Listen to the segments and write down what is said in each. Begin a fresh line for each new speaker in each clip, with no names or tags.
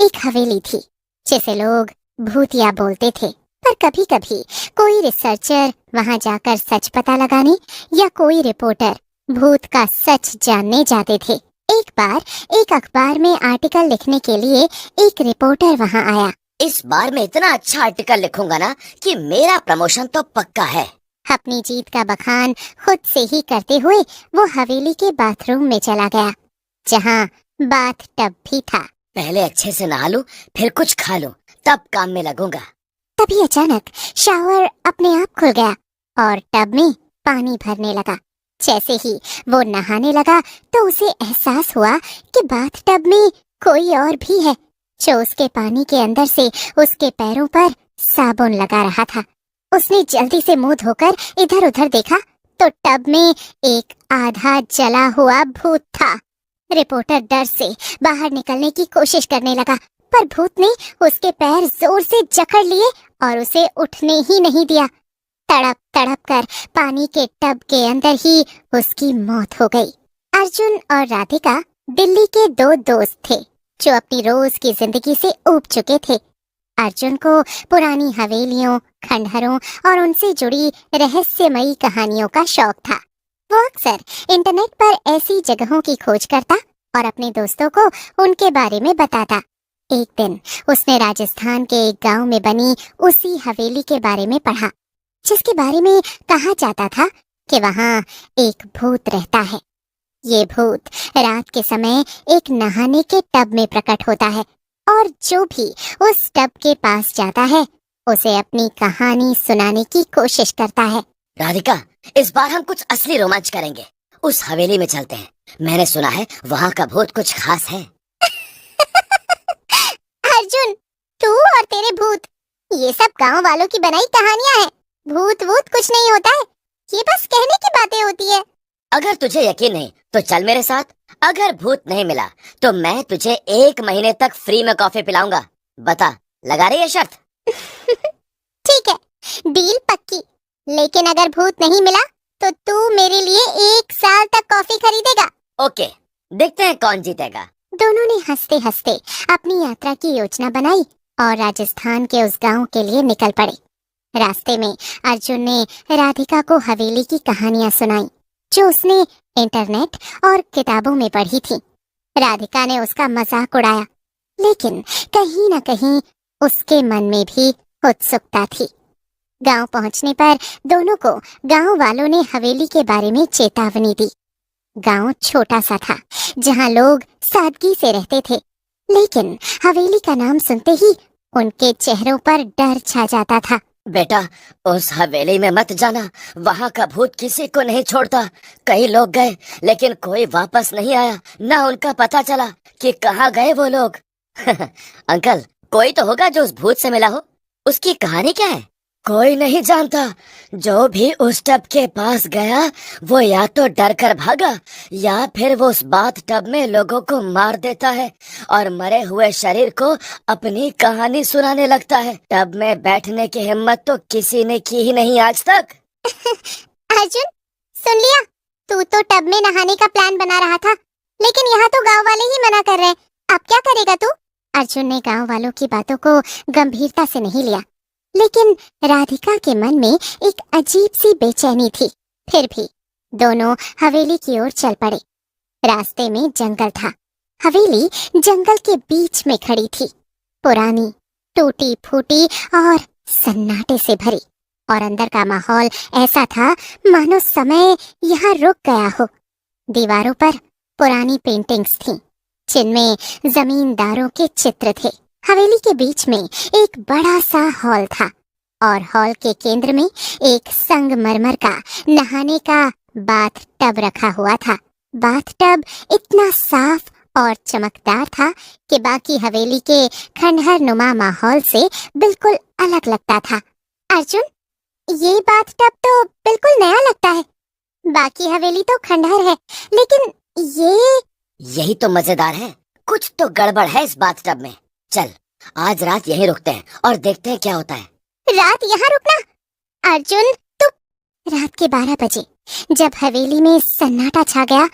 एक हवेली थी जिसे लोग भूतिया बोलते थे, पर कभी कभी कोई रिसर्चर वहां जाकर सच पता लगाने या कोई रिपोर्टर भूत का सच जानने जाते थे। एक बार एक अखबार में आर्टिकल लिखने के लिए एक रिपोर्टर वहां आया।
इस बार मैं इतना अच्छा आर्टिकल लिखूंगा ना कि मेरा प्रमोशन तो पक्का है।
अपनी जीत का बखान खुद से ही करते हुए वो हवेली के बाथरूम में चला गया, जहाँ बाथ टब भी था।
पहले अच्छे से नहा लूं, फिर कुछ खा लूं, तब काम में लगूंगा।
तभी अचानक शावर अपने आप खुल गया और टब में पानी भरने लगा। जैसे ही वो नहाने लगा तो उसे एहसास हुआ कि बाथ टब में कोई और भी है, जो उसके पानी के अंदर से उसके पैरों पर साबुन लगा रहा था। उसने जल्दी से मुंह धोकर इधर उधर देखा तो टब में एक आधा जला हुआ भूत था। रिपोर्टर डर से बाहर निकलने की कोशिश करने लगा, पर भूत ने उसके पैर जोर से जकड़ लिए और उसे उठने ही नहीं दिया। तड़प तड़प कर पानी के टब के अंदर ही उसकी मौत हो गई। अर्जुन और राधिका दिल्ली के दो दोस्त थे जो अपनी रोज की जिंदगी से ऊब चुके थे। अर्जुन को पुरानी हवेलियों, खंडहरों और उनसे जुड़ी रहस्यमयी कहानियों का शौक था। वो अक्सर इंटरनेट पर ऐसी जगहों की खोज करता और अपने दोस्तों को उनके बारे में बताता। एक दिन उसने राजस्थान के एक गांव में बनी उसी हवेली के बारे में पढ़ा, जिसके बारे में कहा जाता था कि वहां एक भूत रहता है। ये भूत रात के समय एक नहाने के टब में प्रकट होता है और जो भी उस टब के पास जाता है उसे अपनी कहानी सुनाने की कोशिश करता है।
राधिका, इस बार हम कुछ असली रोमांच करेंगे। उस हवेली में चलते हैं। मैंने सुना है वहाँ का भूत कुछ खास है।
अर्जुन, तू और तेरे भूत, ये सब गांव वालों की बनाई कहानियां हैं। भूत वूत कुछ नहीं होता है, ये बस कहने की बातें होती है।
अगर तुझे यकीन नहीं तो चल मेरे साथ। अगर भूत नहीं मिला तो मैं तुझे 1 महीने तक फ्री में कॉफी पिलाऊंगा। बता, लगा रही है शर्त?
ठीक है, डील पक्की। लेकिन अगर भूत नहीं मिला तो तू मेरे लिए 1 साल तक कॉफी खरीदेगा।
ओके, देखते हैं कौन जीतेगा।
दोनों ने हंसते हंसते अपनी यात्रा की योजना बनाई और राजस्थान के उस गांव के लिए निकल पड़े। रास्ते में अर्जुन ने राधिका को हवेली की कहानियां सुनाई जो उसने इंटरनेट और किताबों में पढ़ी थी। राधिका ने उसका मजाक उड़ाया, लेकिन कहीं न कहीं उसके मन में भी उत्सुकता थी। गांव पहुंचने पर दोनों को गांव वालों ने हवेली के बारे में चेतावनी दी। गांव छोटा सा था जहां लोग सादगी से रहते थे, लेकिन हवेली का नाम सुनते ही उनके चेहरों पर डर छा जाता था।
बेटा, उस हवेली में मत जाना। वहाँ का भूत किसी को नहीं छोड़ता। कई लोग गए लेकिन कोई वापस नहीं आया, ना उनका पता चला कि कहाँ गए वो लोग। अंकल, कोई तो होगा जो उस भूत से मिला हो। उसकी कहानी क्या है? कोई नहीं जानता। जो भी उस टब के पास गया वो या तो डर कर भागा या फिर वो उस बाथ टब में लोगों को मार देता है और मरे हुए शरीर को अपनी कहानी सुनाने लगता है। टब में बैठने की हिम्मत तो किसी ने की ही नहीं आज तक।
अर्जुन, सुन लिया? तू तो टब में नहाने का प्लान बना रहा था, लेकिन यहाँ तो गांव वाले ही मना कर रहे हैं। अब क्या करेगा तू? अर्जुन ने गांव वालों की बातों को गंभीरता से नहीं लिया, लेकिन राधिका के मन में एक अजीब सी बेचैनी थी। फिर भी दोनों हवेली की ओर चल पड़े। रास्ते में जंगल था। हवेली जंगल के बीच में खड़ी थी, पुरानी, टूटी फूटी और सन्नाटे से भरी। और अंदर का माहौल ऐसा था मानो समय यहाँ रुक गया हो। दीवारों पर पुरानी पेंटिंग्स थीं, जिनमें जमींदारों के चित्र थे। हवेली के बीच में एक बड़ा सा हॉल था और हॉल के केंद्र में एक संगमरमर का नहाने का बाथ टब रखा हुआ था। बाथ टब इतना साफ और चमकदार था कि बाकी हवेली के खंडहर नुमा माहौल से बिल्कुल अलग लगता था। अर्जुन, ये बाथ टब तो बिल्कुल नया लगता है। बाकी हवेली तो खंडहर है, लेकिन
यही तो मजेदार है। कुछ तो गड़बड़ है इस बाथ टब में। चल, आज रात यहीं रुकते हैं और देखते हैं क्या होता है।
रात यहाँ रुकना? अर्जुन, तू... रात के 12 बजे जब हवेली में सन्नाटा छा गया,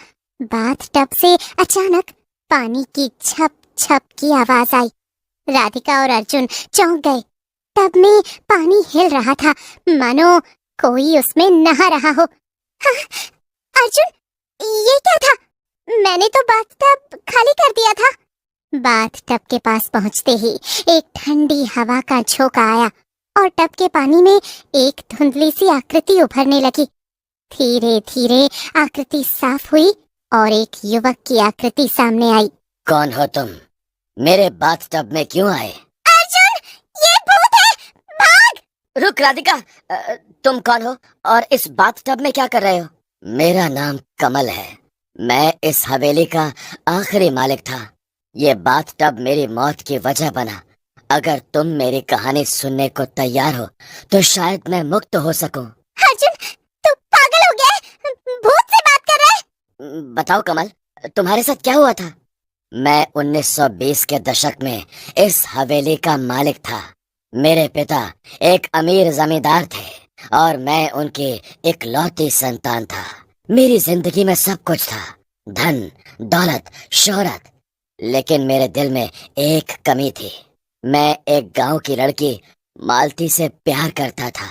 बाथ टब से अचानक पानी की छप छप की आवाज आई। राधिका और अर्जुन चौंक गए। टब में पानी हिल रहा था, मानो कोई उसमें नहा रहा हो। हाँ, अर्जुन, ये क्या था? मैंने तो बाथटब खाली कर दिया था। बाथटब के पास पहुंचते ही एक ठंडी हवा का झोंका आया और टब के पानी में एक धुंधली सी आकृति उभरने लगी। धीरे धीरे आकृति साफ हुई और एक युवक की आकृति सामने आई।
कौन हो तुम? मेरे बाथटब में क्यों आए?
अर्जुन, ये भूत है, भाग!
रुक राधिका, तुम कौन हो और इस बाथटब में क्या कर रहे हो? मेरा नाम कमल है। मैं इस हवेली का आखिरी मालिक था। ये बाथटब मेरी मौत की वजह बना। अगर तुम मेरी कहानी सुनने को तैयार हो तो शायद मैं मुक्त हो सकूं।
अर्जुन, तू पागल हो गया है? भूत से बात कर रहा है?
बताओ कमल, तुम्हारे साथ क्या हुआ था? मैं 1920 के दशक में इस हवेली का मालिक था। मेरे पिता एक अमीर जमींदार थे और मैं उनकी इकलौती संतान था। मेरी जिंदगी में सब कुछ था, धन, दौलत, शोहरत, लेकिन मेरे दिल में एक कमी थी। मैं एक गांव की लड़की मालती से प्यार करता था।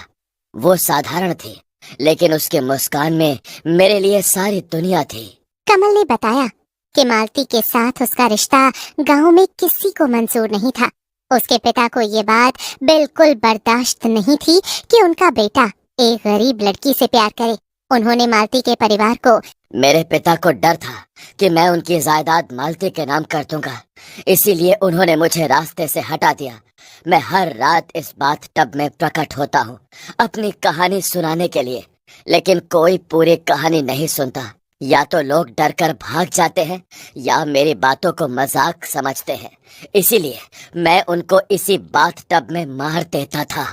वो साधारण थी, लेकिन उसके मुस्कान में मेरे लिए सारी दुनिया थी।
कमल ने बताया कि मालती के साथ उसका रिश्ता गांव में किसी को मंजूर नहीं था। उसके पिता को ये बात बिल्कुल बर्दाश्त नहीं थी कि उनका बेटा एक गरीब लड़की से प्यार करे। उन्होंने मालती के परिवार को,
मेरे पिता को डर था कि मैं उनकी जायदाद मालती के नाम कर दूंगा, इसीलिए उन्होंने मुझे रास्ते से हटा दिया। मैं हर रात इस बाथटब में प्रकट होता हूँ अपनी कहानी सुनाने के लिए, लेकिन कोई पूरी कहानी नहीं सुनता। या तो लोग डर कर भाग जाते हैं या मेरी बातों को मजाक समझते हैं। इसीलिए मैं उनको इसी बाथटब में मार देता था।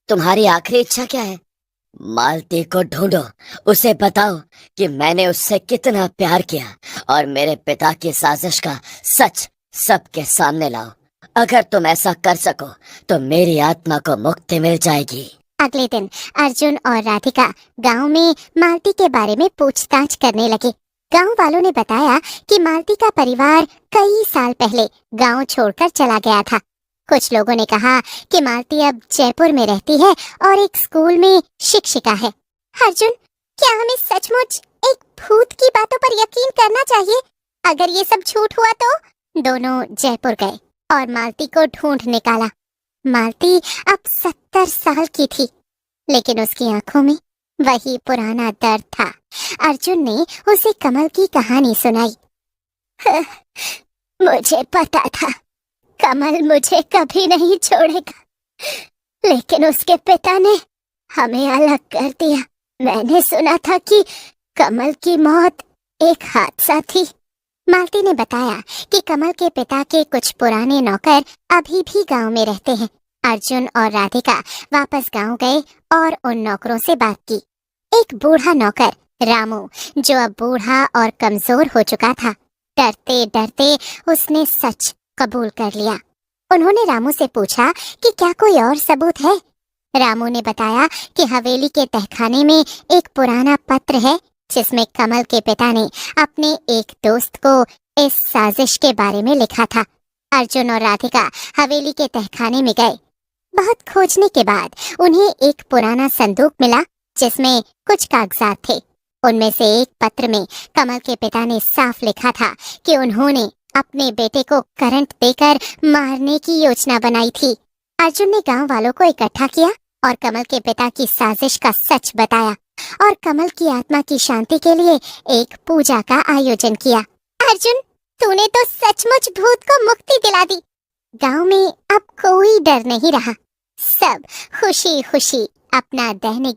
तुम्हारी आखिरी इच्छा क्या है? मालती को ढूंढो, उसे बताओ कि मैंने उससे कितना प्यार किया और मेरे पिता की साजिश का सच सबके सामने लाओ। अगर तुम ऐसा कर सको तो मेरी आत्मा को मुक्ति मिल जाएगी।
अगले दिन अर्जुन और राधिका गांव में मालती के बारे में पूछताछ करने लगे। गांव वालों ने बताया कि मालती का परिवार कई साल पहले गांव छोड़कर चला गया था। कुछ लोगों ने कहा कि मालती अब जयपुर में रहती है और एक स्कूल में शिक्षिका है। अर्जुन, क्या हमें सचमुच एक भूत की बातों पर यकीन करना चाहिए? अगर ये सब झूठ हुआ तो? दोनों जयपुर गए और मालती को ढूंढ निकाला। मालती अब 70 साल की थी, लेकिन उसकी आंखों में वही पुराना दर्द था। अर्जुन ने उसे कमल की कहानी सुनाई। मुझे पता था कमल मुझे कभी नहीं छोड़ेगा, लेकिन उसके पिता ने हमें अलग कर दिया। मैंने सुना था कि कमल की मौत एक हादसा थी। मालती ने बताया कि कमल के पिता के कुछ पुराने नौकर अभी भी गांव में रहते हैं। अर्जुन और राधिका वापस गांव गए और उन नौकरों से बात की। एक बूढ़ा नौकर रामू, जो अब बूढ़ा और कमजोर हो चुका था, डरते डरते उसने सच कबूल कर लिया। उन्होंने रामू से पूछा कि क्या कोई और सबूत है। रामू ने बताया कि हवेली के तहखाने में एक पुराना पत्र है जिसमें कमल के पिता ने अपने एक दोस्त को इस साजिश के बारे में लिखा था। अर्जुन और राधिका हवेली के तहखाने में गए। बहुत खोजने के बाद उन्हें एक पुराना संदूक मिला जिसमें कुछ कागजात थे। उनमें से एक पत्र में कमल के पिता ने साफ लिखा था कि उन्होंने अपने बेटे को करंट देकर मारने की योजना बनाई थी। अर्जुन ने गांव वालों को इकट्ठा किया और कमल के पिता की साजिश का सच बताया और कमल की आत्मा की शांति के लिए एक पूजा का आयोजन किया। अर्जुन, तूने तो सचमुच भूत को मुक्ति दिला दी। गांव में अब कोई डर नहीं रहा। सब खुशी खुशी अपना दैनिक